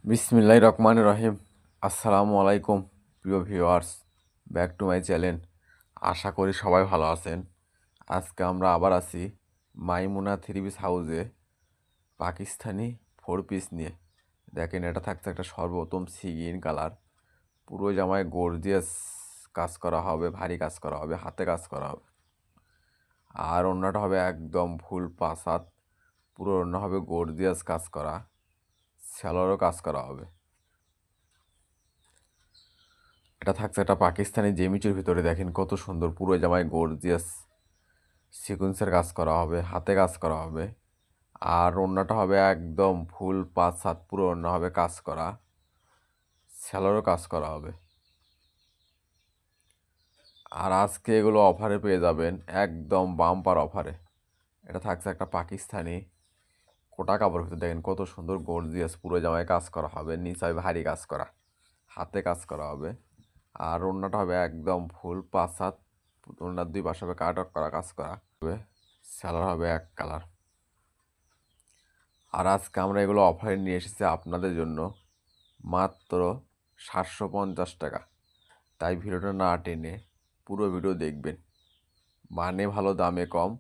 বিসমিল্লাহির রহমানির রহিম। আসসালামু আলাইকুম প্রিয় viewers, back to my channel. আশা করি সবাই ভালো আছেন। আজকে আমরা আবার আছি মাইমুনা থ্রি পিস হাউসে পাকিস্তানি 4 পিস নিয়ে। দেখেন, এটা থাকছে একটা সর্বোত্তম সি গ্রিন কালার। পুরো জামায় গর্জিয়াস কাজ করা হবে, ভারী কাজ করা হবে, হাতে কাজ করা হবে। আর ওড়নাটা হবে একদম ফুল 5 হাত। পুরো ওড়না হবে গর্জিয়াস কাজ করা, স্যালোয়ারও কাজ করা হবে। এটা থাকছে একটা পাকিস্তানি জেমিচুর ভিতরে। দেখেন কত সুন্দর, পুরো জামায় গর্জিয়াস সিকুয়েন্সের কাজ করা হবে, হাতে কাজ করা হবে। আর ওড়নাটা হবে একদম ফুল 5 হাত, পুরো ওড়না হবে কাজ করা, স্যালোরও কাজ করা হবে। আর আজকে এগুলো অফারে পেয়ে যাবেন, একদম বাম্পার অফারে। এটা থাকছে একটা পাকিস্তানি কোটা কাপড়ের ভিতরে। দেখেন কত সুন্দর গর্জিয়াস, পুরো জামায় কাজ করা হবে, নিচে হবে ভারী কাজ করা, হাতে কাজ করা হবে। আর ওড়নাটা হবে একদম ফুল 5 হাত, ওড়নার 2 পাশে হবে কাট করা কাজ করা হবে, স্যালোর হবে এক কালার। আর আজকে আমরা এগুলো অফারে নিয়ে এসেছি আপনাদের জন্য মাত্র 750 টাকা। তাই ভিডিওটা না টেনে পুরো ভিডিও দেখবেন। মানে ভালো, দামে কম।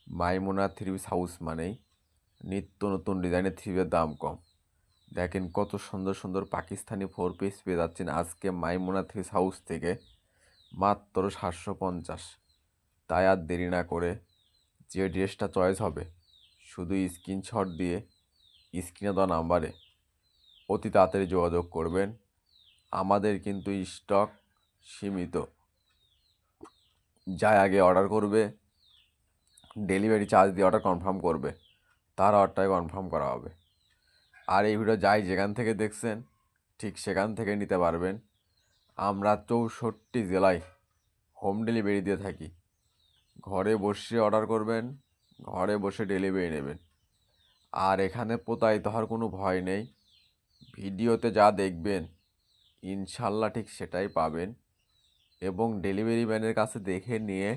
মাইমুনা থ্রি পিস হাউস মানেই নিত্য নতুন ডিজাইনের থ্রি পিসের দাম কম। দেখেন কত সুন্দর সুন্দর পাকিস্তানি 4 পিস পেয়ে যাচ্ছেন আজকে মাইমুনা থ্রি পিস হাউস থেকে মাত্র 750। তাই আর দেরি না করে যে ড্রেসটা চয়েস হবে শুধু স্ক্রিনশট দিয়ে স্ক্রিনে দেওয়া নাম্বারে অতি তাড়াতাড়ি যোগাযোগ করবেন। আমাদের কিন্তু স্টক সীমিত। যাই আগে অর্ডার করবে, ডেলিভারি চার্জ দিয়ে অর্ডার কনফার্ম করবে, তার অর্ডারটাই কনফার্ম করা হবে। আর এই ভিডিও যাই যেখান থেকে দেখছেন ঠিক সেখান থেকে নিতে পারবেন। আমরা 64 জেলায় হোম ডেলিভারি দিয়ে থাকি। ঘরে বসে অর্ডার করবেন, ঘরে বসে ডেলিভারি নেবেন। আর এখানে প্রতারিত হওয়ার কোনো ভয় নেই। ভিডিওতে যা দেখবেন ইনশাল্লাহ ঠিক সেটাই পাবেন। এবং ডেলিভারি ম্যানের কাছে দেখে নিয়ে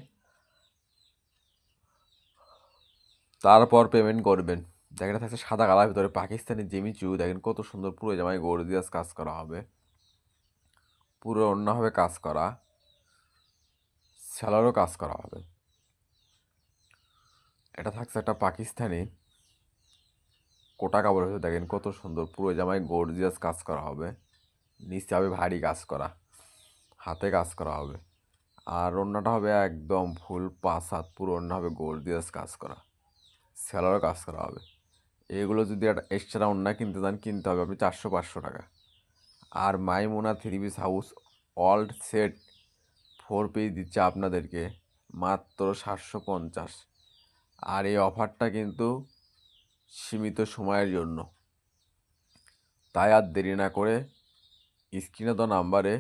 তারপর পেমেন্ট করবেন। দেখেন থাকছে সাদা কালার ভিতরে পাকিস্তানি জিমিচু। দেখেন কত সুন্দর, পুরো জামায় গর্জিয়াস কাজ করা হবে, পুরো অন্য হবে কাজ করা, স্যালারও কাজ করা হবে। এটা থাকছে একটা পাকিস্তানি কোটা কাপড়ের ভিতরে। দেখেন কত সুন্দর, পুরো জামায় গর্জিয়াস কাজ করা হবে, নিচে হবে ভারী কাজ করা, হাতে কাজ করা হবে। আর ওড়নাটা হবে একদম ফুল 5 হাত, পুরো ওড়না হবে গর্জিয়াস কাজ করা, স্যালোয়ারও কাজ করা হবে। এগুলো যদি একটা এক্সট্রা ওড়না কিনতে চান কিনতে হবে আপনি 400-500 টাকা। আর Maimuna three piece house old set 4 piece দিচ্ছে আপনাদেরকে মাত্র 750। আর এই অফারটা কিন্তু সীমিত সময়ের জন্য। তাই আর দেরি না করে স্ক্রিনে দেওয়া নাম্বারে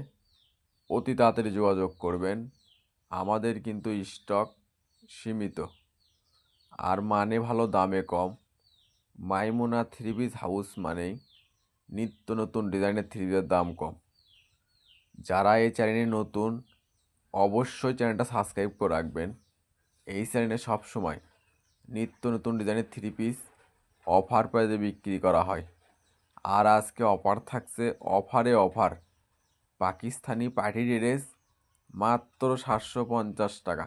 অতি তাড়াতাড়ি যোগাযোগ করবেন। আমাদের কিন্তু স্টক সীমিত। আর মানে ভালো, দামে কম। মাইমুনা থ্রি পিস হাউস মানেই নিত্য নতুন ডিজাইনের থ্রি পিসের দাম কম। যারা এই চ্যানেলে নতুন অবশ্যই চ্যানেলটা সাবস্ক্রাইব করে রাখবেন। এই চ্যানেলে সবসময় নিত্য নতুন ডিজাইনের থ্রি পিস অফার প্রাইসে বিক্রি করা হয়। আর আজকে অফার থাকছে, অফারে অফার। পাকিস্তানি পার্টি ড্রেস মাত্র 750 টাকা।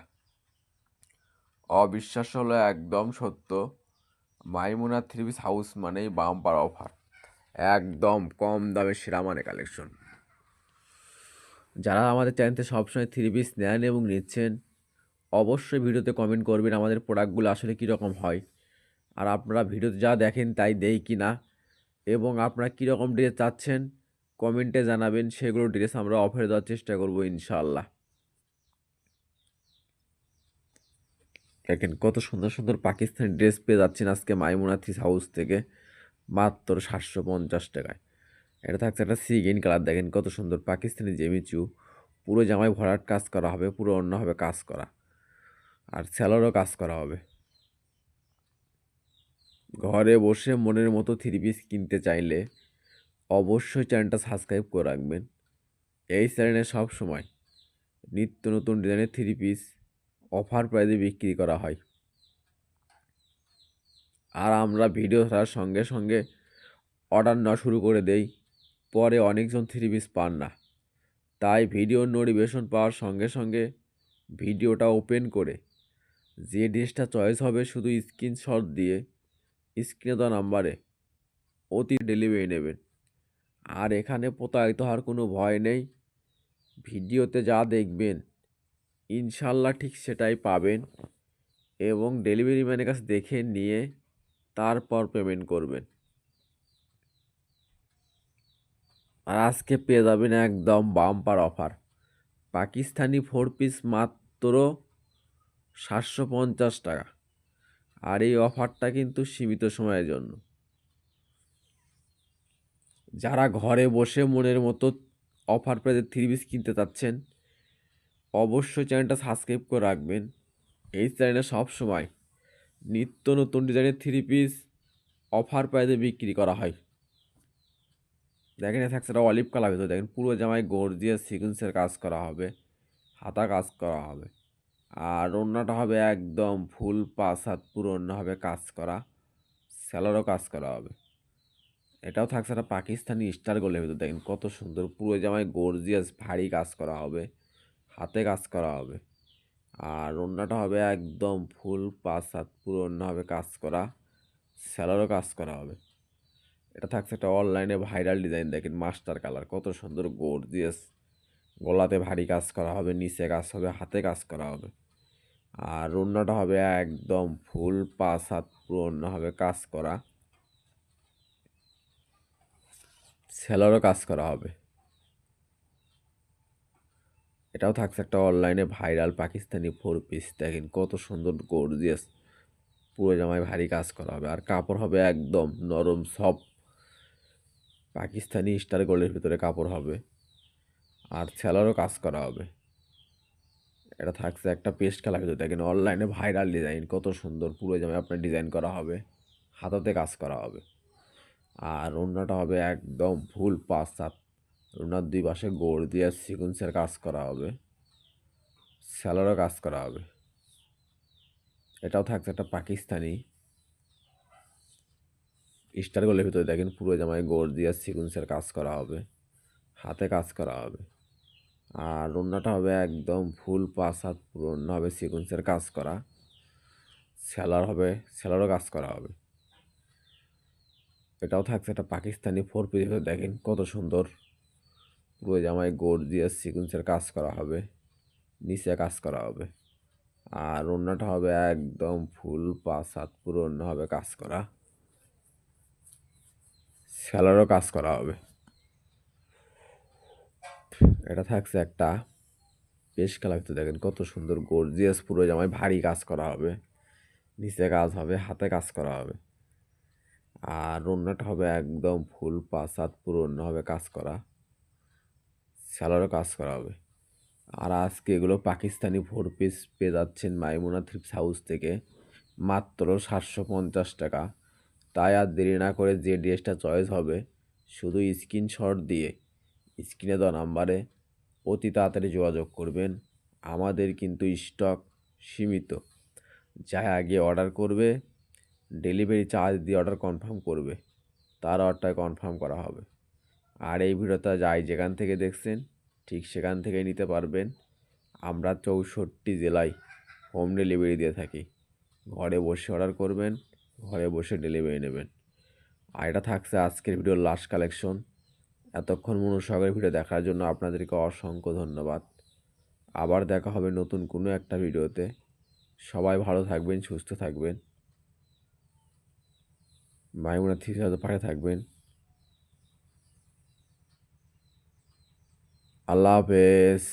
অবিশ্বাস্য হলো একদম সত্য। মাইমুনা থ্রি পিস হাউস মানেই বাম্পার অফার, একদম কম দামে সেরা মানে কালেকশন। যারা আমাদের চ্যানেলতে সবসময় থ্রি পিস নেন এবং নিচ্ছেন অবশ্যই ভিডিওতে কমেন্ট করবেন আমাদের প্রোডাক্টগুলো আসলে কীরকম হয়। আর আপনারা ভিডিওতে যা দেখেন তাই দেই কি না, এবং আপনারা কীরকম ড্রেস চাচ্ছেন কমেন্টে জানাবেন। সেগুলো ড্রেস আমরা অফারে দেওয়ার চেষ্টা করবো ইনশাআল্লাহ। দেখেন কত সুন্দর সুন্দর পাকিস্তানি ড্রেস পেয়ে যাচ্ছেন আজকে মাইমুনা থ্রি হাউস থেকে মাত্র 750 টাকায়। এটা থাকছে একটা সি গ্রিন কালার। দেখেন কত সুন্দর পাকিস্তানি জেমিচু, পুরো জামায় ভরাট কাজ করা হবে, পুরো অন্য হবে কাজ করা, আর স্যালোরও কাজ করা হবে। ঘরে বসে মনের মতো থ্রি পিস কিনতে চাইলে অবশ্যই চ্যানেলটা সাবস্ক্রাইব করে রাখবেন। এই চ্যানেলে সব সময় নিত্য নতুন ডিজাইনের থ্রি পিস অফার প্রাইসে বিক্রি করা হয়। আর আমরা ভিডিও ছাড়ার সঙ্গে সঙ্গে অর্ডার নেওয়া শুরু করে দেই। পরে অনেকজন থ্রি পিস পান না, তাই ভিডিও নোটিফিকেশন পাওয়ার সঙ্গে সঙ্গে ভিডিওটা ওপেন করে যে ড্রেসটা চয়েস হবে শুধু স্ক্রিনশট দিয়ে স্ক্রিনে দেওয়া নাম্বারে অতি ডেলিভারি নেবেন। আর এখানে প্রতারিত হওয়ার কোনো ভয় নেই। ভিডিওতে যা দেখবেন ইনশাল্লাহ ঠিক সেটাই পাবেন এবং ডেলিভারি ম্যানের কাছে দেখে নিয়ে তারপর পেমেন্ট করবেন। আর আজকে পেয়ে যাবেন একদম বাম্পার অফার, পাকিস্তানি 4 পিস মাত্র 750 টাকা। আর এই অফারটা কিন্তু সীমিত সময়ের জন্য। যারা ঘরে বসে মনের মতো অফার প্রাইজে 3 পিস কিনতে চাচ্ছেন অবশ্যই চ্যানেলটা সাবস্ক্রাইব করে রাখবেন। এই চ্যানেলে সবসময় নিত্য নতুন ডিজাইনের 3 পিস অফার প্রাইজে বিক্রি করা হয়। দেখেন থাকছে একটা অলিভ কালার ভিতরে, দেখেন পুরো জামায় গর্জিয়াস সিকুয়েন্সের কাজ করা হবে, হাতা কাজ করা হবে। আর ওড়নাটা হবে একদম ফুল 5 হাত পুরো ওড়না হবে কাজ করা, স্যালোরও কাজ করা হবে। এটাও থাকছে একটা পাকিস্তানি স্টার গোলের ভিতরে, দেখেন কত সুন্দর পুরো জামায় গর্জিয়াস ভারী কাজ করা হবে, হাতে কাজ করা হবে। আর ওড়নাটা হবে একদম ফুল 5 হাত পুরো ওড়না হবে কাজ করা, স্যালোরও কাজ করা হবে। এটা থাকছে একটা অনলাইনে ভাইরাল ডিজাইন, দেখেন মাস্টার কালার কত সুন্দর গর্জিয়াস, গলাতে ভারী কাজ করা হবে, নিচে কাজ হবে, হাতে কাজ করা হবে। আর ওড়নাটা হবে একদম ফুল 5 হাত পুরো ওড়না হবে কাজ করা, সেলারও কাজ করা হবে। এটাও থাকছে একটা অনলাইনে ভাইরাল পাকিস্তানি 4 পিস, দেখেন কত সুন্দর গর্জিয়াস পুরো জামায় ভারী কাজ করা হবে। আর কাপড় হবে একদম নরম সফট পাকিস্তানি স্টার গোল্ডের ভিতরে কাপড় হবে, আর সেলারও কাজ করা হবে। এটা থাকছে একটা পেস্ট কালার ভিতরে, দেখেন অনলাইনে ভাইরাল ডিজাইন কত সুন্দর পুরো জামায় আপনার ডিজাইন করা হবে, হাতাতে কাজ করা হবে। আর ওড়নাটা হবে একদম ফুল 5 হাত, ওড়নার 2 পাশে গর্জিয়াস সিকুয়েন্সের কাজ করা হবে, সেলারও কাজ করা হবে। এটাও থাকছে একটা পাকিস্তানি স্টার গোলের ভিতরে, দেখেন পুরো জামায় গর্জিয়াস সিকুয়েন্সের কাজ করা হবে, হাতে কাজ করা হবে। আর ওড়নাটা হবে একদম ফুল 5 হাত পুরো ওড়না হবে সিকুয়েন্সের কাজ করা, সেলারও কাজ করা হবে। এটাও থাকছে একটা পাকিস্তানি 4 পিস, দেখেন কত সুন্দর পুরো জামায় গর্জিয়াস সিকুয়েন্সের কাজ করা হবে, নিচে কাজ করা হবে। আর ওড়নাটা হবে একদম ফুল 5 হাত পুরো ওড়না হবে কাজ করা, সেলারও কাজ করা হবে। এটা থাকছে একটা বেশ কালার, দেখেন কত সুন্দর গর্জিয়াস পুরো জামায় ভারী কাজ করা হবে, নিচে কাজ হবে, হাতে কাজ করা হবে। আর ওড়নাটা হবে একদম ফুল 5 হাত পুরো ওড়না হবে কাজ করা, সেলারও কাজ করা হবে। আর আজকে এগুলো পাকিস্তানি 4 পিস পেয়ে যাচ্ছেন মাইমুনা থ্রিপস হাউস থেকে মাত্র 750 টাকা। তাই আর দেরি না করে যে ড্রেসটা চয়েস হবে শুধু স্ক্রিনশট দিয়ে স্ক্রিনে দেওয়া নাম্বারে অতি তাড়াতাড়ি যোগাযোগ করবেন। আমাদের কিন্তু স্টক সীমিত, যা আগে অর্ডার করবে ডেলিভারি চার্জ দিয়ে অর্ডার কনফার্ম করবে, তার অর্ডারটা কনফার্ম করা হবে। আর এই ভিডিওটা যাই যেখান থেকে দেখছেন ঠিক সেখান থেকেই নিতে পারবেন। আমরা 64 জেলায় হোম ডেলিভারি দিয়ে থাকি। ঘরে বসে অর্ডার করবেন, ঘরে বসে ডেলিভারি নেবেন। আর এটা থাকছে আজকের ভিডিওর লাস্ট কালেকশন। এতক্ষণ মনোসহকারে ভিডিও দেখার জন্য আপনাদেরকে অসংখ্য ধন্যবাদ। আবার দেখা হবে নতুন কোনো একটা ভিডিওতে। সবাই ভালো থাকবেন, সুস্থ থাকবেন, মাইমুনা থ্রিপস হাউসের পাশে থাকবেন। আল্লাহ হাফেজ।